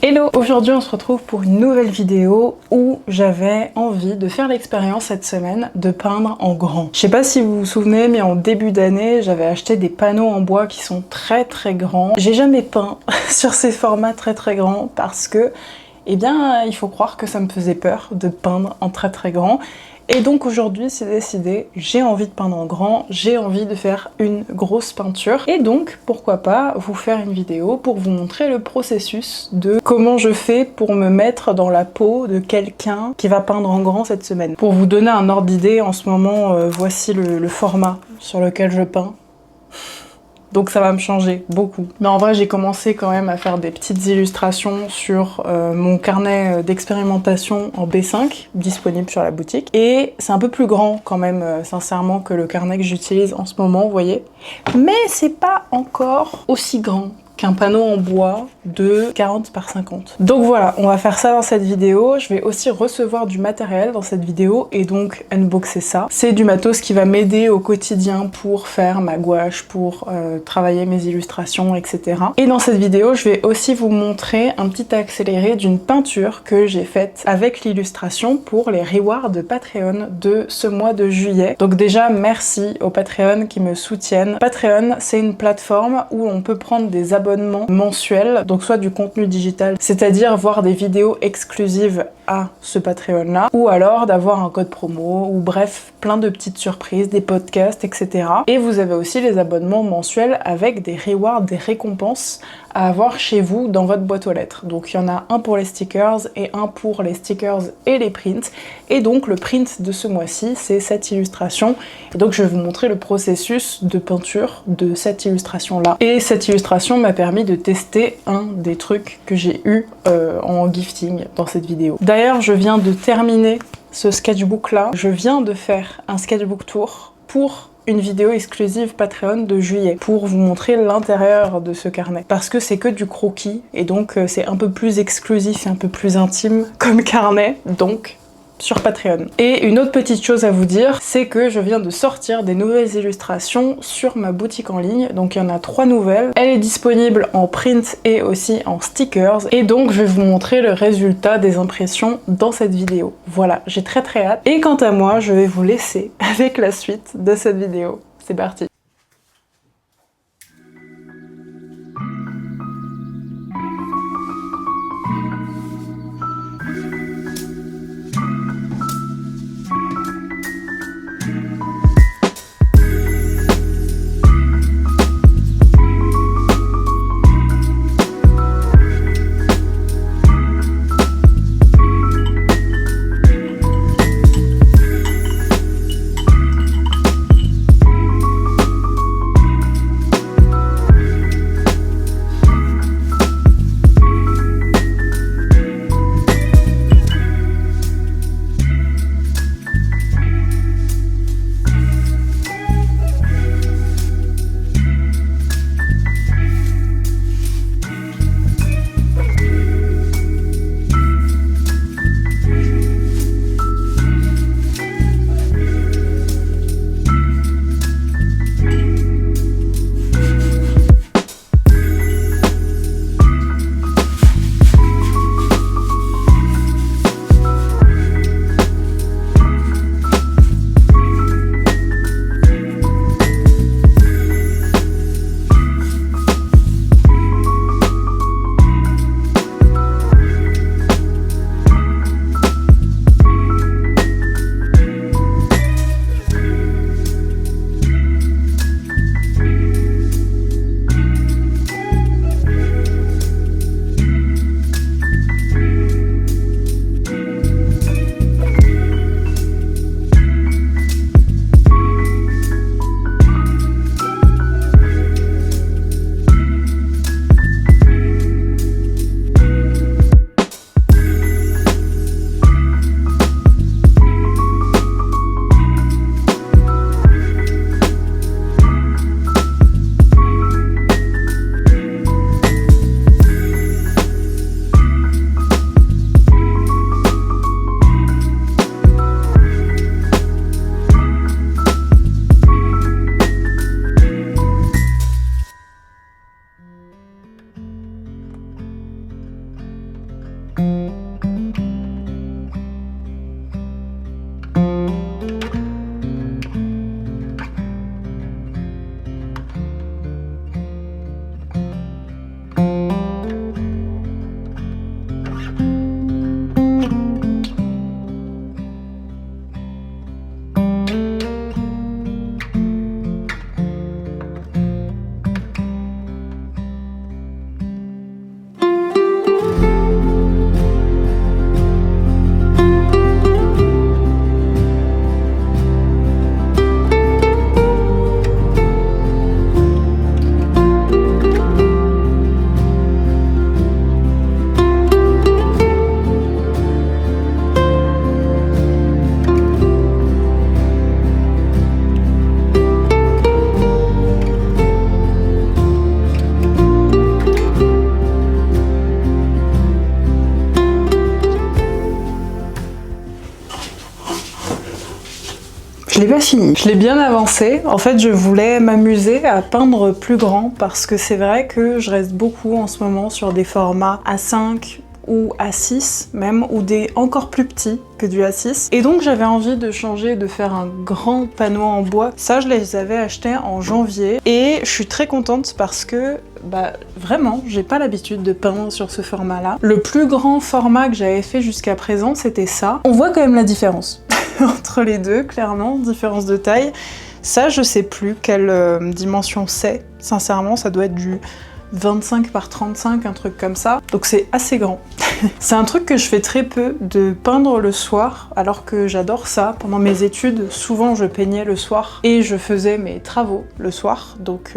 Hello! Aujourd'hui on se retrouve pour une nouvelle vidéo où j'avais envie de faire l'expérience cette semaine de peindre en grand. Je sais pas si vous vous souvenez, mais en début d'année j'avais acheté des panneaux en bois qui sont très grands. J'ai jamais peint sur ces formats très grands parce que, eh bien, il faut croire que ça me faisait peur de peindre en très grand. Et donc aujourd'hui c'est décidé, j'ai envie de peindre en grand, j'ai envie de faire une grosse peinture. Et donc pourquoi pas vous faire une vidéo pour vous montrer le processus de comment je fais pour me mettre dans la peau de quelqu'un qui va peindre en grand cette semaine. Pour vous donner un ordre d'idée, en ce moment voici le format sur lequel je peins. Donc ça va me changer beaucoup. Mais en vrai, j'ai commencé quand même à faire des petites illustrations sur mon carnet d'expérimentation en B5, disponible sur la boutique. Et c'est un peu plus grand quand même, sincèrement, que le carnet que j'utilise en ce moment, vous voyez. Mais c'est pas encore aussi grand qu'un panneau en bois de 40 par 50. Donc voilà, on va faire ça dans cette vidéo. Je vais aussi recevoir du matériel dans cette vidéo et donc unboxer ça. C'est du matos qui va m'aider au quotidien pour faire ma gouache, pour travailler mes illustrations, etc. Et dans cette vidéo, je vais aussi vous montrer un petit accéléré d'une peinture que j'ai faite avec l'illustration pour les rewards de Patreon de ce mois de juillet. Donc déjà, merci aux Patreon qui me soutiennent. Patreon, c'est une plateforme où on peut prendre des abonnements mensuels, donc soit du contenu digital, c'est-à-dire voir des vidéos exclusives à ce Patreon là, ou alors d'avoir un code promo, ou bref, plein de petites surprises, des podcasts, etc. Et vous avez aussi les abonnements mensuels avec des rewards, des récompenses à avoir chez vous dans votre boîte aux lettres. Donc il y en a un pour les stickers et un pour les stickers et les prints. Et donc le print de ce mois-ci, c'est cette illustration. Et donc je vais vous montrer le processus de peinture de cette illustration-là. Et cette illustration m'a permis de tester un des trucs que j'ai eu en gifting dans cette vidéo. D'ailleurs, je viens de terminer ce sketchbook-là. Je viens de faire un sketchbook tour pour une vidéo exclusive Patreon de juillet pour vous montrer l'intérieur de ce carnet. Parce que c'est que du croquis et donc c'est un peu plus exclusif et un peu plus intime comme carnet, donc sur Patreon. Et une autre petite chose à vous dire, c'est que je viens de sortir des nouvelles illustrations sur ma boutique en ligne. Donc il y en a 3 nouvelles. Elle est disponible en print et aussi en stickers. Et donc je vais vous montrer le résultat des impressions dans cette vidéo. Voilà, j'ai très hâte. Et quant à moi, je vais vous laisser avec la suite de cette vidéo. C'est parti. Je l'ai pas fini. Je l'ai bien avancé. En fait, je voulais m'amuser à peindre plus grand parce que c'est vrai que je reste beaucoup en ce moment sur des formats A5 ou A6 même, ou des encore plus petits que du A6. Et donc j'avais envie de changer, de faire un grand panneau en bois. Ça, je les avais achetés en janvier et je suis très contente parce que vraiment, j'ai pas l'habitude de peindre sur ce format-là. Le plus grand format que j'avais fait jusqu'à présent, c'était ça. On voit quand même la différence entre les deux, clairement, différence de taille. Ça, je sais plus quelle dimension c'est. Sincèrement, ça doit être du 25 par 35, un truc comme ça. Donc c'est assez grand. C'est un truc que je fais très peu, de peindre le soir, alors que j'adore ça. Pendant mes études, souvent je peignais le soir et je faisais mes travaux le soir. Donc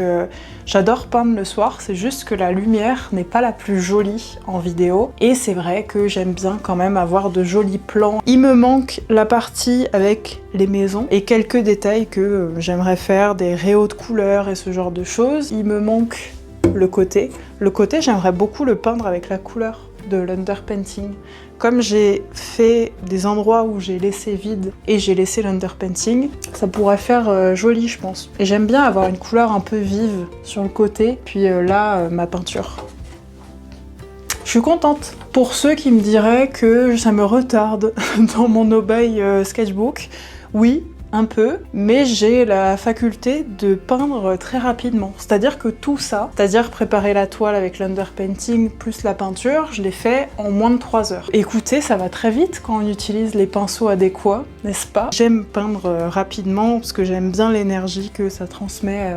j'adore peindre le soir, c'est juste que la lumière n'est pas la plus jolie en vidéo. Et c'est vrai que j'aime bien quand même avoir de jolis plans. Il me manque la partie avec les maisons et quelques détails que j'aimerais faire, des réhauts de couleurs et ce genre de choses. Il me manque le côté. Le côté, j'aimerais beaucoup le peindre avec la couleur de l'underpainting. Comme j'ai fait des endroits où j'ai laissé vide et j'ai laissé l'underpainting, ça pourrait faire joli, je pense. Et j'aime bien avoir une couleur un peu vive sur le côté, puis là, ma peinture. Je suis contente. Pour ceux qui me diraient que ça me retarde dans mon obey sketchbook, oui, un peu, mais j'ai la faculté de peindre très rapidement. C'est-à-dire que tout ça, c'est-à-dire préparer la toile avec l'underpainting plus la peinture, je l'ai fait en moins de 3 heures. Écoutez, ça va très vite quand on utilise les pinceaux adéquats, n'est-ce pas? J'aime peindre rapidement parce que j'aime bien l'énergie que ça transmet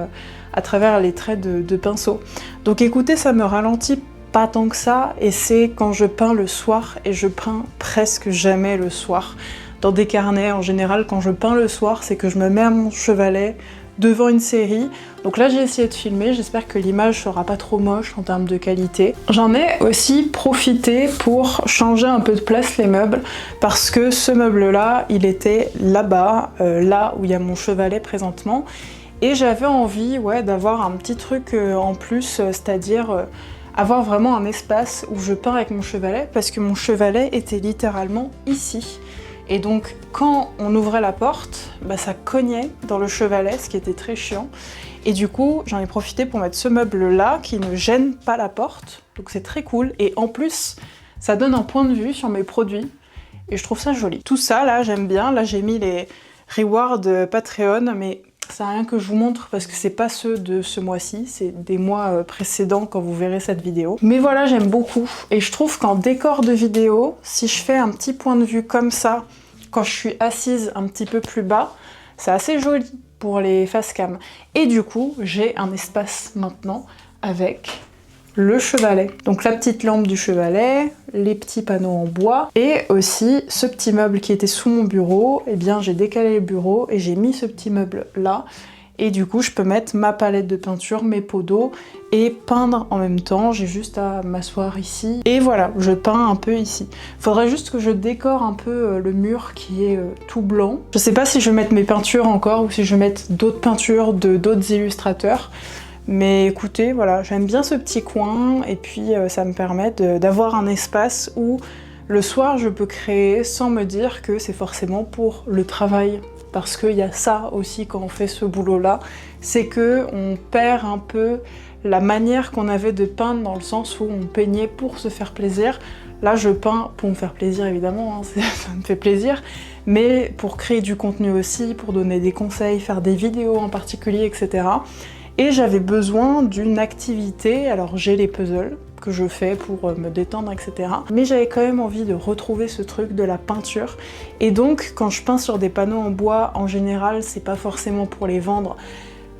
à travers les traits de pinceau. Donc écoutez, ça me ralentit pas tant que ça, et c'est quand je peins le soir, et je peins presque jamais le soir. Dans des carnets, en général, quand je peins le soir, c'est que je me mets à mon chevalet devant une série. Donc là, j'ai essayé de filmer, j'espère que l'image sera pas trop moche en termes de qualité. J'en ai aussi profité pour changer un peu de place les meubles, parce que ce meuble-là, il était là-bas, là où il y a mon chevalet présentement, et j'avais envie d'avoir un petit truc en plus, c'est-à-dire avoir vraiment un espace où je peins avec mon chevalet, parce que mon chevalet était littéralement ici. Et donc quand on ouvrait la porte, ça cognait dans le chevalet, ce qui était très chiant. Et du coup, j'en ai profité pour mettre ce meuble-là qui ne gêne pas la porte. Donc c'est très cool. Et en plus, ça donne un point de vue sur mes produits. Et je trouve ça joli. Tout ça, là, j'aime bien. Là, j'ai mis les rewards Patreon, mais ça n'a rien que je vous montre parce que c'est pas ceux de ce mois-ci, c'est des mois précédents quand vous verrez cette vidéo. Mais voilà, j'aime beaucoup. Et je trouve qu'en décor de vidéo, si je fais un petit point de vue comme ça, quand je suis assise un petit peu plus bas, c'est assez joli pour les face cam. Et du coup, j'ai un espace maintenant avec le chevalet. Donc la petite lampe du chevalet, les petits panneaux en bois, et aussi ce petit meuble qui était sous mon bureau. Eh bien, j'ai décalé le bureau et j'ai mis ce petit meuble là. Et du coup, je peux mettre ma palette de peinture, mes pots d'eau et peindre en même temps. J'ai juste à m'asseoir ici. Et voilà, je peins un peu ici. Faudrait juste que je décore un peu le mur qui est tout blanc. Je sais pas si je vais mettre mes peintures encore ou si je vais mettre d'autres peintures de d'autres illustrateurs. Mais écoutez, voilà, j'aime bien ce petit coin et puis ça me permet d'avoir un espace où le soir je peux créer sans me dire que c'est forcément pour le travail. Parce qu'il y a ça aussi quand on fait ce boulot-là, c'est que on perd un peu la manière qu'on avait de peindre dans le sens où on peignait pour se faire plaisir. Là, je peins pour me faire plaisir évidemment, hein, ça me fait plaisir, mais pour créer du contenu aussi, pour donner des conseils, faire des vidéos en particulier, etc. Et j'avais besoin d'une activité, alors j'ai les puzzles que je fais pour me détendre, etc. Mais j'avais quand même envie de retrouver ce truc de la peinture. Et donc, quand je peins sur des panneaux en bois, en général, c'est pas forcément pour les vendre,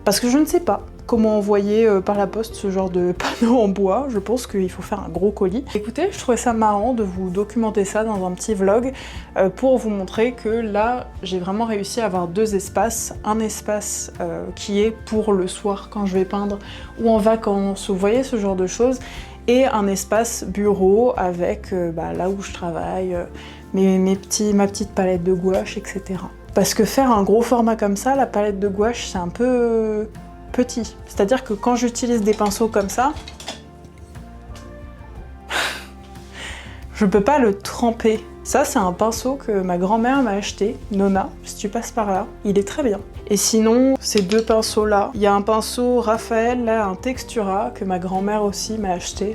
parce que je ne sais pas comment envoyer par la poste ce genre de panneaux en bois. Je pense qu'il faut faire un gros colis. Écoutez, je trouvais ça marrant de vous documenter ça dans un petit vlog pour vous montrer que là, j'ai vraiment réussi à avoir deux espaces. Un espace qui est pour le soir quand je vais peindre ou en vacances, vous voyez ce genre de choses. Et un espace bureau avec là où je travaille, ma petite palette de gouache, etc. Parce que faire un gros format comme ça, la palette de gouache, c'est un peu petit. C'est-à-dire que quand j'utilise des pinceaux comme ça, Je peux pas le tremper. Ça, c'est un pinceau que ma grand-mère m'a acheté, Nona, si tu passes par là. Il est très bien. Et sinon, ces deux pinceaux-là, il y a un pinceau Raphaël, là, un Textura, que ma grand-mère aussi m'a acheté.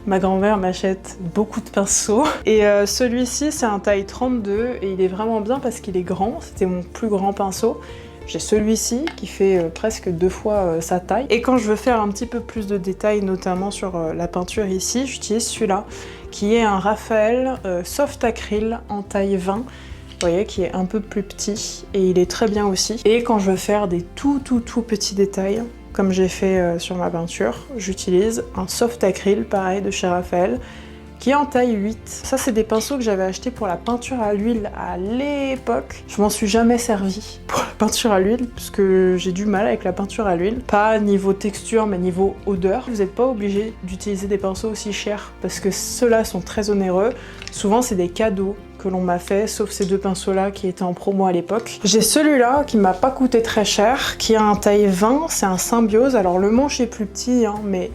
Ma grand-mère m'achète beaucoup de pinceaux. Et celui-ci, c'est un taille 32 et il est vraiment bien parce qu'il est grand. C'était mon plus grand pinceau. J'ai celui-ci qui fait presque 2 fois sa taille. Et quand je veux faire un petit peu plus de détails, notamment sur la peinture ici, j'utilise celui-là, qui est un Raphaël Soft Acryl en taille 20. Vous voyez, qui est un peu plus petit et il est très bien aussi. Et quand je veux faire des tout petits détails, comme j'ai fait sur ma peinture, j'utilise un Soft Acryl, pareil, de chez Raphaël, qui est en taille 8. Ça, c'est des pinceaux que j'avais achetés pour la peinture à l'huile à l'époque. Je m'en suis jamais servi pour la peinture à l'huile, parce que j'ai du mal avec la peinture à l'huile. Pas niveau texture, mais niveau odeur. Vous n'êtes pas obligé d'utiliser des pinceaux aussi chers, parce que ceux-là sont très onéreux. Souvent, c'est des cadeaux que l'on m'a fait, sauf ces deux pinceaux-là qui étaient en promo à l'époque. J'ai celui-là qui m'a pas coûté très cher, qui a un taille 20, c'est un Symbiose. Alors le manche est plus petit, hein, mais...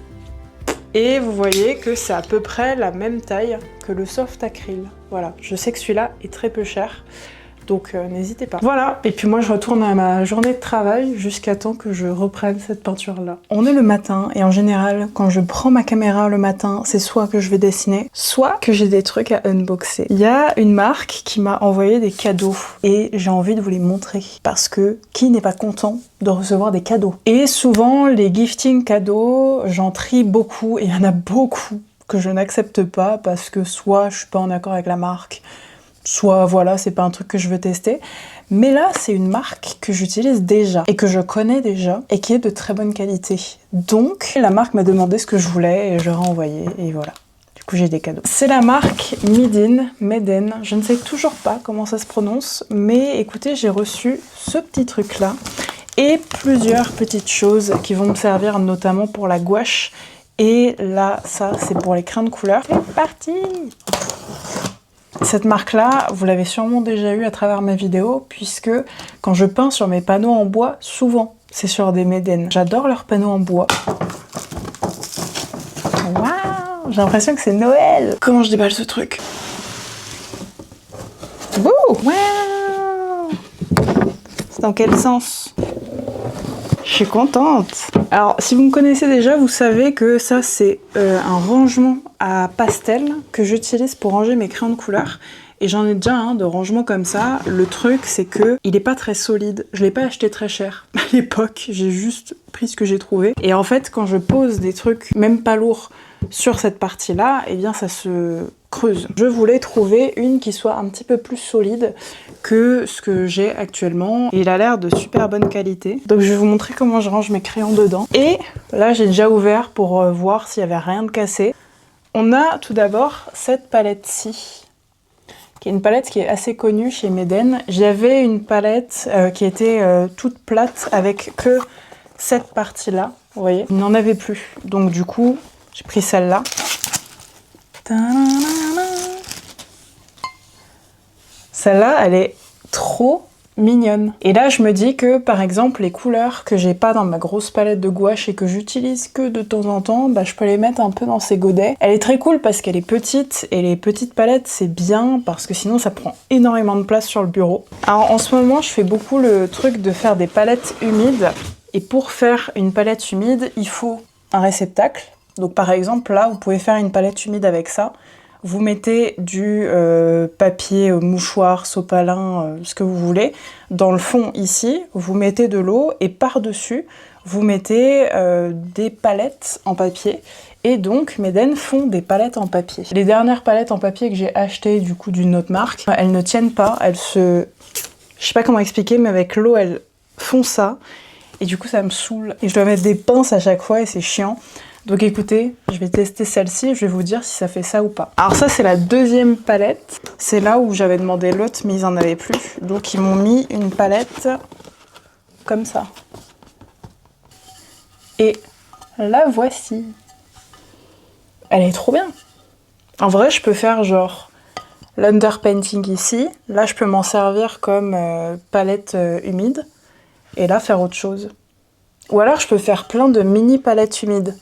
Et vous voyez que c'est à peu près la même taille que le Soft Acryl. Voilà, je sais que celui-là est très peu cher, donc n'hésitez pas. Voilà, et puis moi je retourne à ma journée de travail jusqu'à temps que je reprenne cette peinture-là. On est le matin, et en général, quand je prends ma caméra le matin, c'est soit que je vais dessiner, soit que j'ai des trucs à unboxer. Il y a une marque qui m'a envoyé des cadeaux, et j'ai envie de vous les montrer, parce que qui n'est pas content de recevoir des cadeaux? Et souvent, les gifting cadeaux, j'en trie beaucoup, et il y en a beaucoup que je n'accepte pas, parce que soit je suis pas en accord avec la marque, soit voilà, c'est pas un truc que je veux tester. Mais là, c'est une marque que j'utilise déjà et que je connais déjà et qui est de très bonne qualité. Donc, la marque m'a demandé ce que je voulais et je leur ai envoyé et voilà. Du coup, j'ai des cadeaux. C'est la marque Meden. Je ne sais toujours pas comment ça se prononce, mais écoutez, j'ai reçu ce petit truc-là et plusieurs petites choses qui vont me servir notamment pour la gouache. Et là, ça, c'est pour les crayons de couleur. C'est parti! Cette marque-là, vous l'avez sûrement déjà eu à travers mes vidéos, puisque quand je peins sur mes panneaux en bois, souvent, c'est sur des Meden. J'adore leurs panneaux en bois. Waouh! J'ai l'impression que c'est Noël! Comment je déballe ce truc? Wouh! Waouh! C'est dans quel sens? Je suis contente. Alors, si vous me connaissez déjà, vous savez que ça, c'est un rangement à pastel que j'utilise pour ranger mes crayons de couleur. Et j'en ai déjà un de rangement comme ça. Le truc, c'est que il est pas très solide. Je l'ai pas acheté très cher à l'époque. J'ai juste pris ce que j'ai trouvé. Et en fait, quand je pose des trucs, même pas lourds, sur cette partie-là, eh bien, ça se creuse. Je voulais trouver une qui soit un petit peu plus solide que ce que j'ai actuellement. Et il a l'air de super bonne qualité. Donc je vais vous montrer comment je range mes crayons dedans. Et là, j'ai déjà ouvert pour voir s'il y avait rien de cassé. On a tout d'abord cette palette-ci, qui est une palette qui est assez connue chez Meden. J'avais une palette qui était toute plate avec que cette partie-là, vous voyez. Il n'en avait plus. Donc du coup, j'ai pris celle-là. Celle-là, elle est trop mignonne. Et là, je me dis que, par exemple, les couleurs que j'ai pas dans ma grosse palette de gouache et que j'utilise que de temps en temps, bah, je peux les mettre un peu dans ces godets. Elle est très cool parce qu'elle est petite, et les petites palettes, c'est bien parce que sinon, ça prend énormément de place sur le bureau. Alors, en ce moment, je fais beaucoup le truc de faire des palettes humides. Et pour faire une palette humide, il faut un réceptacle. Donc, par exemple, là, vous pouvez faire une palette humide avec ça. Vous mettez du papier, mouchoir, sopalin, ce que vous voulez. Dans le fond, ici, vous mettez de l'eau et par-dessus, vous mettez des palettes en papier. Et donc, Meden font des palettes en papier. Les dernières palettes en papier que j'ai achetées, du coup, d'une autre marque, elles ne tiennent pas. Elles se... Je sais pas comment expliquer, mais avec l'eau, elles font ça. Et du coup, ça me saoule. Et je dois mettre des pinces à chaque fois et c'est chiant. Donc écoutez, je vais tester celle-ci et je vais vous dire si ça fait ça ou pas. Alors ça, c'est la deuxième palette. C'est là où j'avais demandé l'autre, mais ils en avaient plus. Donc ils m'ont mis une palette comme ça. Et la voici. Elle est trop bien. En vrai, je peux faire genre l'underpainting ici. Là, je peux m'en servir comme palette humide. Et là, faire autre chose. Ou alors, je peux faire plein de mini palettes humides.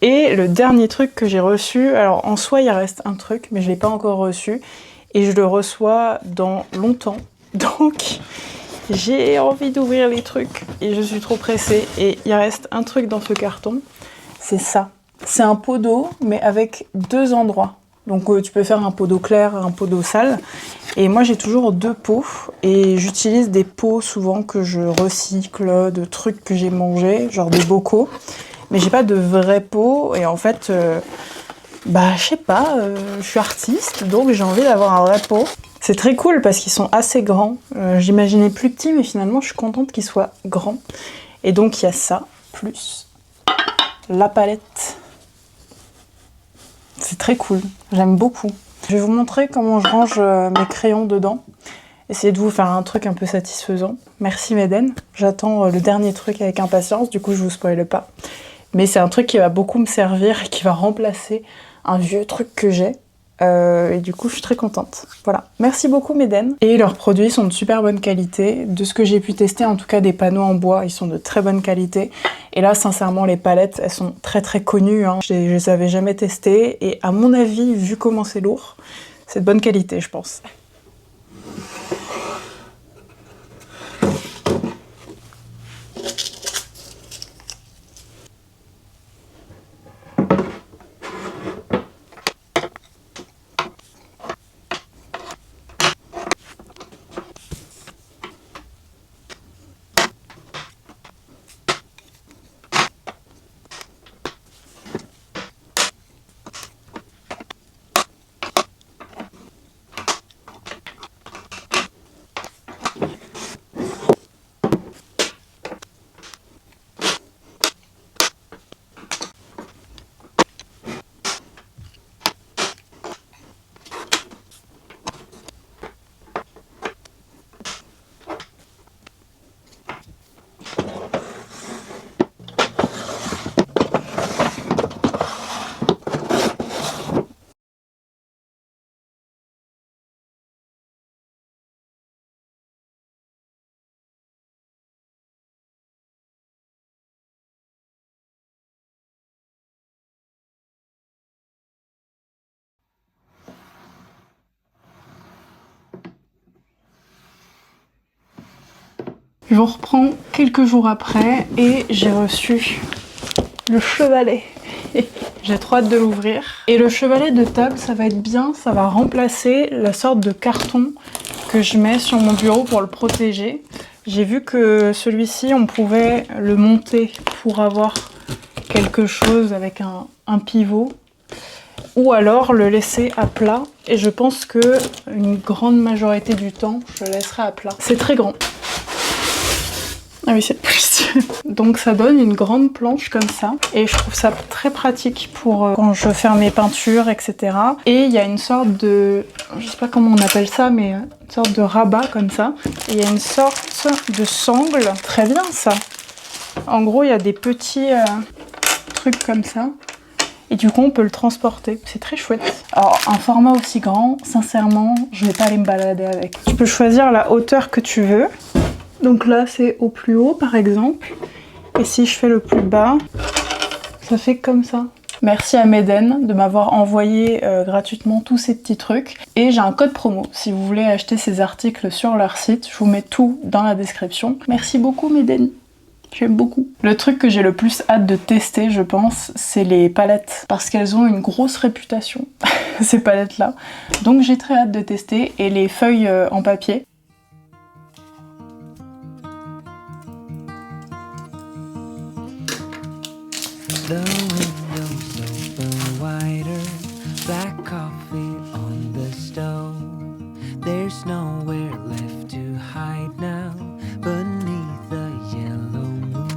Et le dernier truc que j'ai reçu, alors en soi il reste un truc, mais je l'ai pas encore reçu. Et je le reçois dans longtemps. Donc j'ai envie d'ouvrir les trucs et je suis trop pressée. Et il reste un truc dans ce carton, c'est ça. C'est un pot d'eau, mais avec 2 endroits. Donc tu peux faire un pot d'eau claire, un pot d'eau sale. Et moi j'ai toujours 2 pots et j'utilise des pots souvent que je recycle de trucs que j'ai mangés, genre des bocaux. Mais j'ai pas de vrais pots et en fait, je sais pas, je suis artiste donc j'ai envie d'avoir un vrai pot. C'est très cool parce qu'ils sont assez grands. J'imaginais plus petit mais finalement je suis contente qu'ils soient grands. Et donc il y a ça, plus la palette. C'est très cool, j'aime beaucoup. Je vais vous montrer comment je range mes crayons dedans. Essayez de vous faire un truc un peu satisfaisant. Merci Méden. J'attends le dernier truc avec impatience, du coup je vous spoile pas. Mais c'est un truc qui va beaucoup me servir et qui va remplacer un vieux truc que j'ai. Et du coup je suis très contente. Voilà, merci beaucoup Méden. Et leurs produits sont de super bonne qualité. De ce que j'ai pu tester, en tout cas des panneaux en bois, ils sont de très bonne qualité. Et là sincèrement les palettes, elles sont très très connues. Hein. Je les avais jamais testées et à mon avis, vu comment c'est lourd, c'est de bonne qualité je pense. Je vous reprends quelques jours après et j'ai reçu le chevalet. J'ai trop hâte de l'ouvrir. Et le chevalet de table, ça va être bien, ça va remplacer la sorte de carton que je mets sur mon bureau pour le protéger. J'ai vu que celui-ci, on pouvait le monter pour avoir quelque chose avec un pivot. Ou alors le laisser à plat. Et je pense que une grande majorité du temps, je le laisserai à plat. C'est très grand. Ah oui, c'est plus. Donc ça donne une grande planche comme ça. Et je trouve ça très pratique pour quand je fais mes peintures, etc. Et il y a une sorte de... je sais pas comment on appelle ça, mais une sorte de rabat comme ça. Et il y a une sorte de sangle. Très bien ça. En gros, il y a des petits trucs comme ça. Et du coup, on peut le transporter. C'est très chouette. Alors, un format aussi grand, sincèrement, je vais pas aller me balader avec. Tu peux choisir la hauteur que tu veux. Donc là, c'est au plus haut, par exemple. Et si je fais le plus bas, ça fait comme ça. Merci à Méden de m'avoir envoyé gratuitement tous ces petits trucs. Et j'ai un code promo. Si vous voulez acheter ces articles sur leur site, je vous mets tout dans la description. Merci beaucoup, Méden. J'aime beaucoup. Le truc que j'ai le plus hâte de tester, je pense, c'est les palettes. Parce qu'elles ont une grosse réputation, ces palettes-là. Donc j'ai très hâte de tester. Et les feuilles en papier. The windows open wider, black coffee on the stove. There's nowhere left to hide now beneath the yellow moon.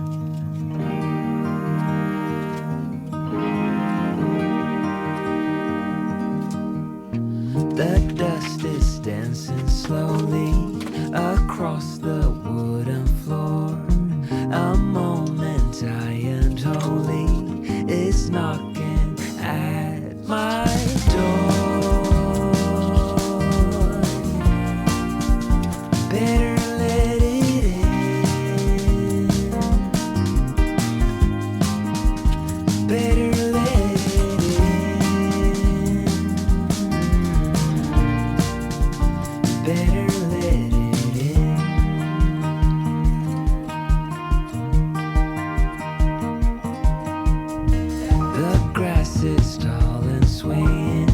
The dust is dancing slowly across the wooden floor. A moment I and holy is knocking at my door. Better let it in. Better let better let it in. The grass is tall and swaying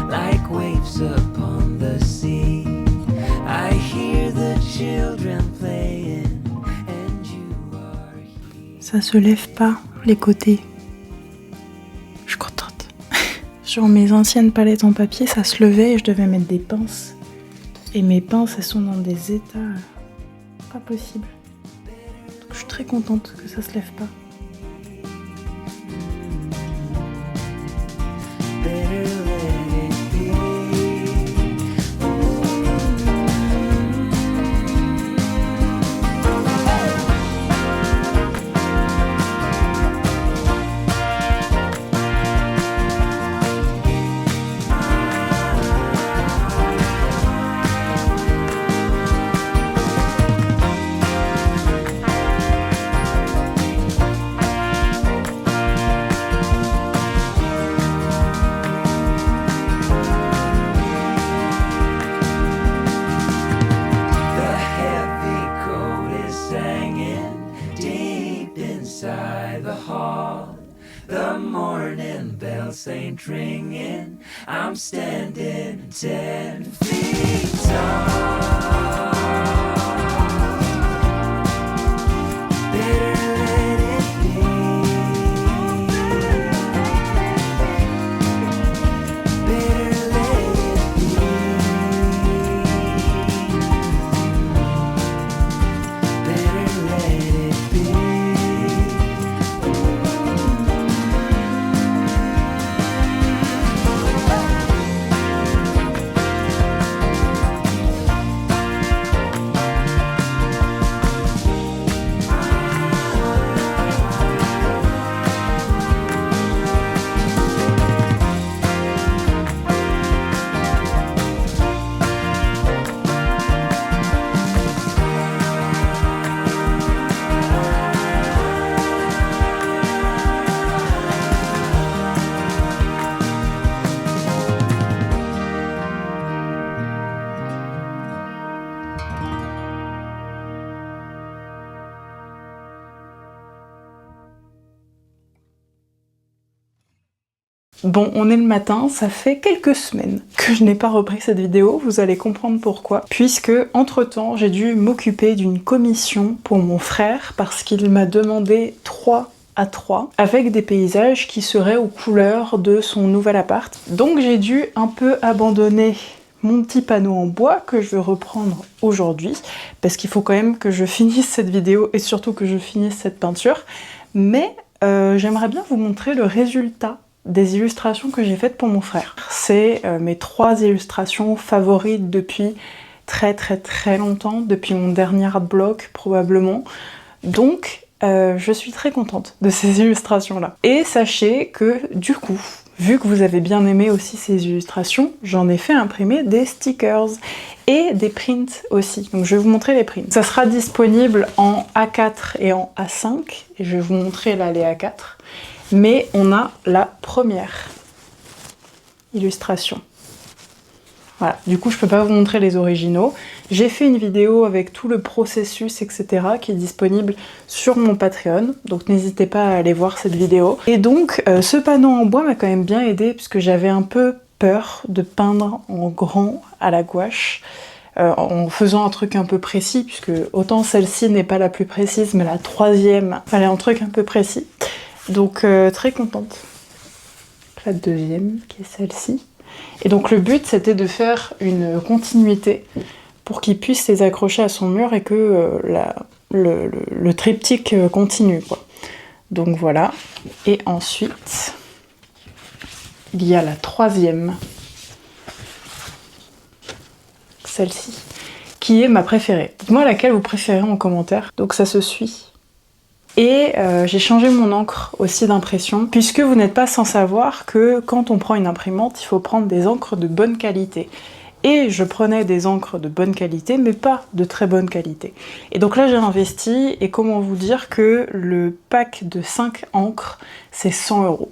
like waves upon the sea. I hear the children playing and you are here. Ça se lève pas, les côtés. Je suis contente. Sur mes anciennes palettes en papier, ça se levait et je devais mettre des pinces. Et mes pinces, elles sont dans des états pas possibles. Donc je suis très contente que ça se lève pas. Better let it be. The heavy coat is hanging deep inside the hall. The morning bells ain't ringing. I'm standing 10 feet tall. Better let it be. Better let it be. Better let it be. Bon, on est le matin, ça fait quelques semaines que je n'ai pas repris cette vidéo, vous allez comprendre pourquoi. Puisque, entre-temps, j'ai dû m'occuper d'une commission pour mon frère parce qu'il m'a demandé 3 à 3 avec des paysages qui seraient aux couleurs de son nouvel appart. Donc j'ai dû un peu abandonner mon petit panneau en bois que je vais reprendre aujourd'hui parce qu'il faut quand même que je finisse cette vidéo et surtout que je finisse cette peinture. Mais j'aimerais bien vous montrer le résultat des illustrations que j'ai faites pour mon frère. C'est mes 3 illustrations favorites depuis très longtemps, depuis mon dernier artblock probablement. Donc je suis très contente de ces illustrations là. Et sachez que du coup, vu que vous avez bien aimé aussi ces illustrations, j'en ai fait imprimer des stickers et des prints aussi. Donc je vais vous montrer les prints. Ça sera disponible en A4 et en A5 et je vais vous montrer là les A4. Mais on a la première illustration. Voilà, du coup je peux pas vous montrer les originaux. J'ai fait une vidéo avec tout le processus, etc. qui est disponible sur mon Patreon, donc n'hésitez pas à aller voir cette vidéo. Et donc ce panneau en bois m'a quand même bien aidé puisque j'avais un peu peur de peindre en grand à la gouache. En faisant un truc un peu précis, puisque autant celle-ci n'est pas la plus précise, mais la troisième, fallait un truc un peu précis. Donc très contente. La deuxième qui est celle-ci. Et donc le but c'était de faire une continuité pour qu'il puisse les accrocher à son mur et que le triptyque continue, quoi. Donc voilà. Et ensuite il y a la troisième. Celle-ci. Qui est ma préférée. Dites-moi laquelle vous préférez en commentaire. Donc ça se suit. Et j'ai changé mon encre aussi d'impression, puisque vous n'êtes pas sans savoir que quand on prend une imprimante, il faut prendre des encres de bonne qualité. Et je prenais des encres de bonne qualité, mais pas de très bonne qualité. Et donc là j'ai investi, et comment vous dire que le pack de 5 encres, c'est 100 €.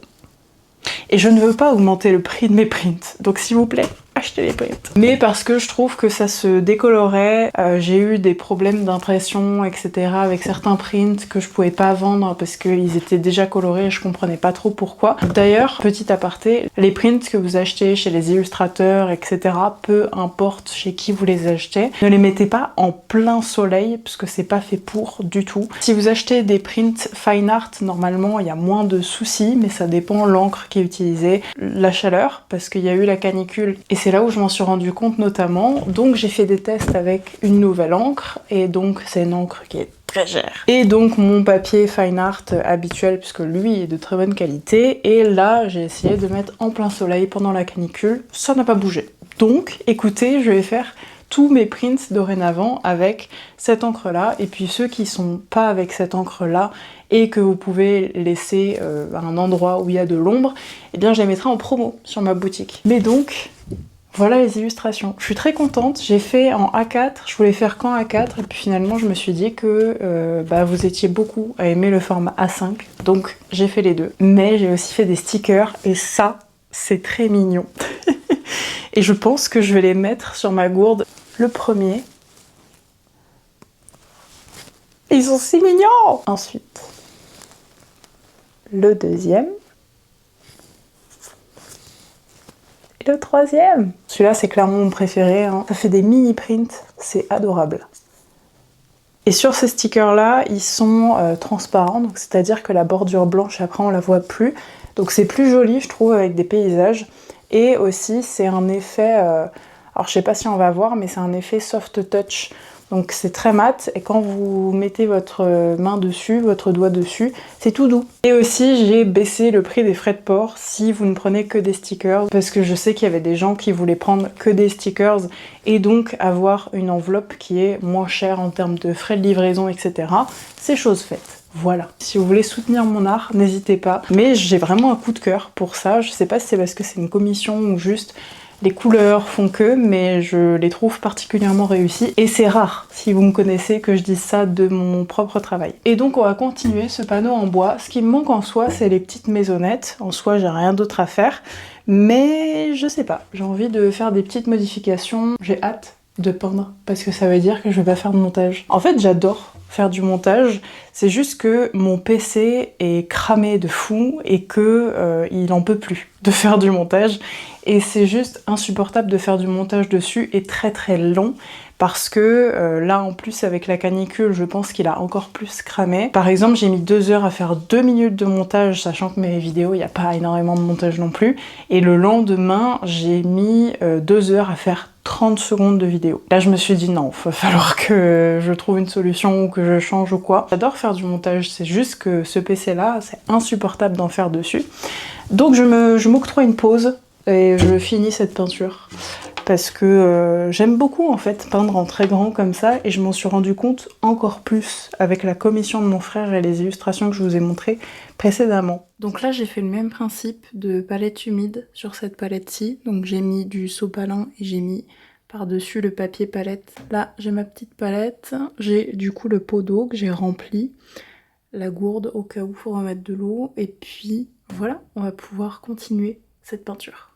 Et je ne veux pas augmenter le prix de mes prints, donc s'il vous plaît, acheter les prints. Mais parce que je trouve que ça se décolorait, j'ai eu des problèmes d'impression, etc. avec certains prints que je pouvais pas vendre parce qu'ils étaient déjà colorés et je comprenais pas trop pourquoi. D'ailleurs, petit aparté, les prints que vous achetez chez les illustrateurs, etc., peu importe chez qui vous les achetez, ne les mettez pas en plein soleil parce que c'est pas fait pour du tout. Si vous achetez des prints fine art, normalement il y a moins de soucis, mais ça dépend l'encre qui est utilisée, la chaleur, parce qu'il y a eu la canicule et c'est là où je m'en suis rendu compte notamment. Donc j'ai fait des tests avec une nouvelle encre et donc c'est une encre qui est très chère. Et donc mon papier fine art habituel, puisque lui est de très bonne qualité, et là j'ai essayé de mettre en plein soleil pendant la canicule, ça n'a pas bougé. Donc écoutez, je vais faire tous mes prints dorénavant avec cette encre là, et puis ceux qui sont pas avec cette encre là et que vous pouvez laisser à un endroit où il y a de l'ombre, eh bien je les mettrai en promo sur ma boutique. Mais donc voilà les illustrations. Je suis très contente, j'ai fait en A4, je voulais faire qu'en A4 et puis finalement je me suis dit que vous étiez beaucoup à aimer le format A5, donc j'ai fait les deux. Mais j'ai aussi fait des stickers et ça c'est très mignon. Et je pense que je vais les mettre sur ma gourde. Le premier. Ils sont si mignons! Ensuite, le deuxième. Et le troisième. Celui-là, c'est clairement mon préféré, hein. Ça fait des mini prints, c'est adorable. Et sur ces stickers-là, ils sont transparents, donc c'est-à-dire que la bordure blanche, après, on la voit plus. Donc c'est plus joli, je trouve, avec des paysages. Et aussi, c'est un effet... alors, je sais pas si on va voir, mais c'est un effet soft touch. Donc c'est très mat, et quand vous mettez votre main dessus, votre doigt dessus, c'est tout doux. Et aussi, j'ai baissé le prix des frais de port si vous ne prenez que des stickers, parce que je sais qu'il y avait des gens qui voulaient prendre que des stickers, et donc avoir une enveloppe qui est moins chère en termes de frais de livraison, etc. C'est chose faite. Voilà. Si vous voulez soutenir mon art, n'hésitez pas. Mais j'ai vraiment un coup de cœur pour ça. Je sais pas si c'est parce que c'est une commission ou juste les couleurs font que, mais je les trouve particulièrement réussies. Et c'est rare, si vous me connaissez, que je dise ça de mon propre travail. Et donc on va continuer ce panneau en bois. Ce qui me manque en soi, c'est les petites maisonnettes. En soi, j'ai rien d'autre à faire. Mais je sais pas, j'ai envie de faire des petites modifications. J'ai hâte de peindre, parce que ça veut dire que je vais pas faire de montage. En fait, j'adore faire du montage, c'est juste que mon PC est cramé de fou et que il en peut plus de faire du montage, et c'est juste insupportable de faire du montage dessus et très très long, parce que là en plus avec la canicule je pense qu'il a encore plus cramé. Par exemple j'ai mis 2 heures à faire 2 minutes de montage, sachant que mes vidéos il n'y a pas énormément de montage non plus, et le lendemain j'ai mis 2 heures à faire 30 secondes de vidéo. Là je me suis dit non, il va falloir que je trouve une solution ou que je change ou quoi. J'adore faire du montage, c'est juste que ce PC là c'est insupportable d'en faire dessus. Donc je m'octroie une pause et je finis cette peinture. Parce que j'aime beaucoup en fait peindre en très grand comme ça, et je m'en suis rendu compte encore plus avec la commission de mon frère et les illustrations que je vous ai montrées précédemment. Donc là j'ai fait le même principe de palette humide sur cette palette-ci, donc j'ai mis du sopalin et j'ai mis par-dessus le papier palette. Là j'ai ma petite palette, j'ai du coup le pot d'eau que j'ai rempli, la gourde au cas où il faut remettre de l'eau, et puis voilà, on va pouvoir continuer cette peinture.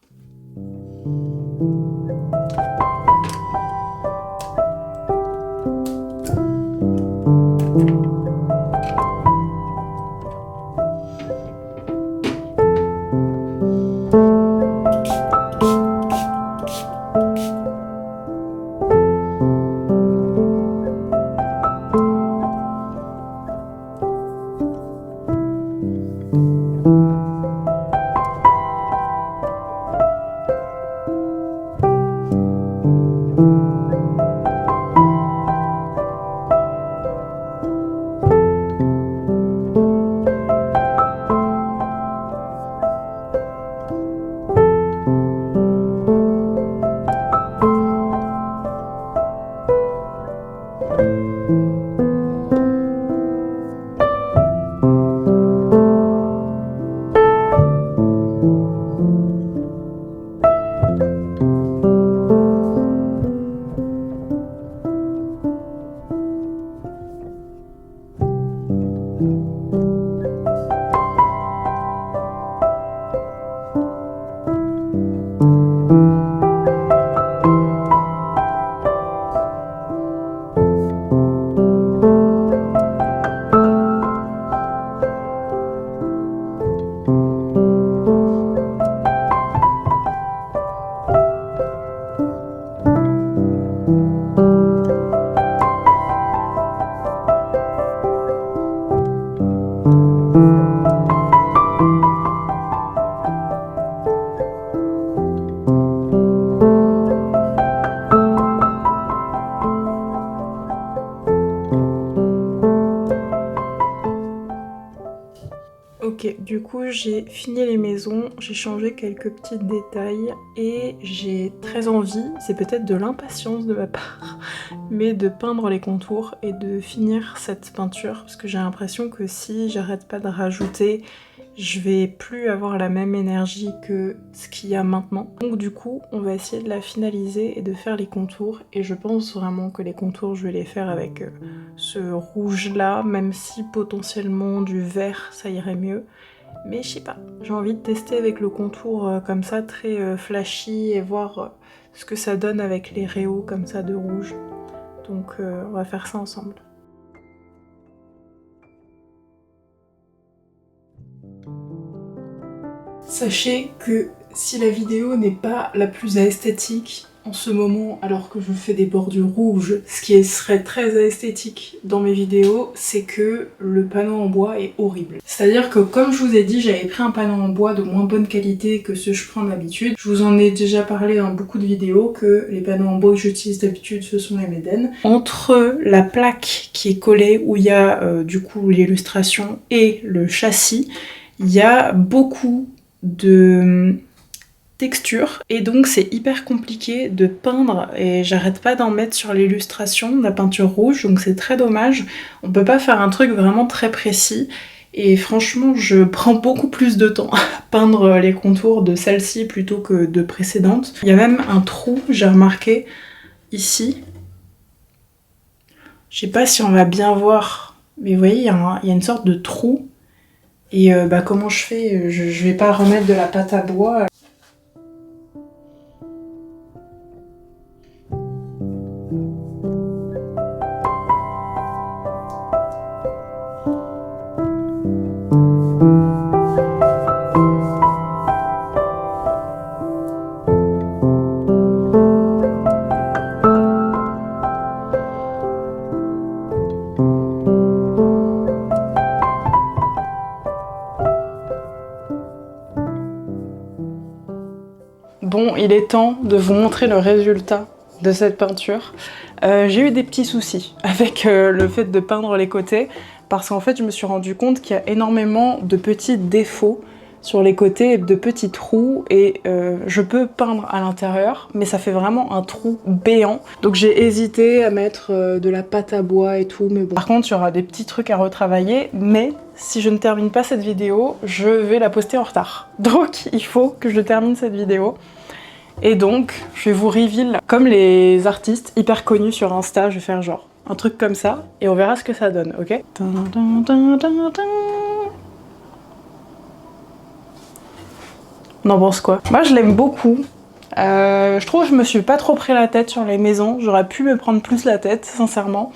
Du coup j'ai fini les maisons, j'ai changé quelques petits détails et j'ai très envie, c'est peut-être de l'impatience de ma part, mais de peindre les contours et de finir cette peinture parce que j'ai l'impression que si j'arrête pas de rajouter, je vais plus avoir la même énergie que ce qu'il y a maintenant. Donc du coup, on va essayer de la finaliser et de faire les contours. Et je pense vraiment que les contours, je vais les faire avec ce rouge-là, même si potentiellement du vert, ça irait mieux. Mais je sais pas, j'ai envie de tester avec le contour comme ça, très flashy, et voir ce que ça donne avec les réaux comme ça de rouge. Donc on va faire ça ensemble. Sachez que si la vidéo n'est pas la plus esthétique en ce moment, alors que je fais des bordures rouges, ce qui serait très esthétique dans mes vidéos, c'est que le panneau en bois est horrible. C'est-à-dire que comme je vous ai dit, j'avais pris un panneau en bois de moins bonne qualité que ceux que je prends d'habitude. Je vous en ai déjà parlé dans beaucoup de vidéos que les panneaux en bois que j'utilise d'habitude, ce sont les Méden. Entre la plaque qui est collée, où il y a du coup l'illustration, et le châssis, il y a beaucoup de texture et donc c'est hyper compliqué de peindre et j'arrête pas d'en mettre sur l'illustration de la peinture rouge, donc c'est très dommage. On peut pas faire un truc vraiment très précis et franchement je prends beaucoup plus de temps à peindre les contours de celle-ci plutôt que de précédentes. Il y a même un trou, j'ai remarqué ici, je sais pas si on va bien voir, mais vous voyez il y a une sorte de trou. Et comment je fais, je vais pas remettre de la pâte à bois. Bon, il est temps de vous montrer le résultat de cette peinture. J'ai eu des petits soucis avec le fait de peindre les côtés parce qu'en fait je me suis rendu compte qu'il y a énormément de petits défauts sur les côtés, de petits trous et je peux peindre à l'intérieur mais ça fait vraiment un trou béant. Donc j'ai hésité à mettre de la pâte à bois et tout, mais bon. Par contre il y aura des petits trucs à retravailler, mais si je ne termine pas cette vidéo, je vais la poster en retard. Donc il faut que je termine cette vidéo. Et donc, je vais vous reveal, comme les artistes hyper connus sur Insta, je vais faire genre un truc comme ça, et on verra ce que ça donne, ok? On en pense quoi? Moi, je l'aime beaucoup. Je trouve que je me suis pas trop pris la tête sur les maisons, j'aurais pu me prendre plus la tête, sincèrement.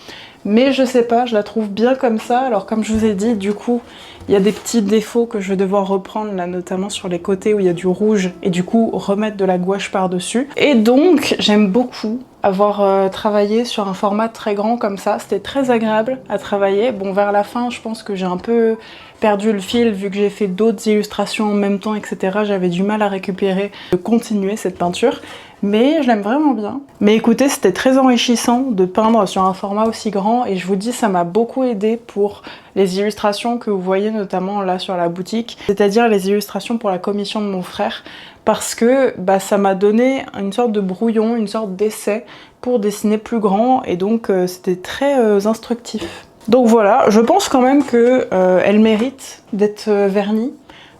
Mais je sais pas, je la trouve bien comme ça. Alors comme je vous ai dit, du coup, il y a des petits défauts que je vais devoir reprendre, là notamment sur les côtés où il y a du rouge, et du coup remettre de la gouache par-dessus. Et donc, j'aime beaucoup avoir travaillé sur un format très grand comme ça. C'était très agréable à travailler. Bon, vers la fin, je pense que j'ai un peu perdu le fil vu que j'ai fait d'autres illustrations en même temps, etc. J'avais du mal à récupérer, de continuer cette peinture. Mais je l'aime vraiment bien. Mais écoutez, c'était très enrichissant de peindre sur un format aussi grand et je vous dis, ça m'a beaucoup aidé pour les illustrations que vous voyez notamment là sur la boutique, c'est-à-dire les illustrations pour la commission de mon frère, parce que ça m'a donné une sorte de brouillon, une sorte d'essai pour dessiner plus grand et donc c'était très instructif. Donc voilà, je pense quand même que elle mérite d'être vernie.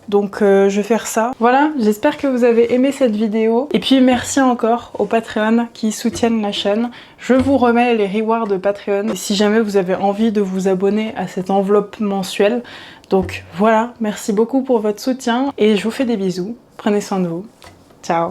Donc je vais faire ça. Voilà, j'espère que vous avez aimé cette vidéo. Et puis merci encore aux Patreon qui soutiennent la chaîne. Je vous remets les rewards de Patreon. Et si jamais vous avez envie de vous abonner à cette enveloppe mensuelle. Donc voilà, merci beaucoup pour votre soutien. Et je vous fais des bisous. Prenez soin de vous. Ciao.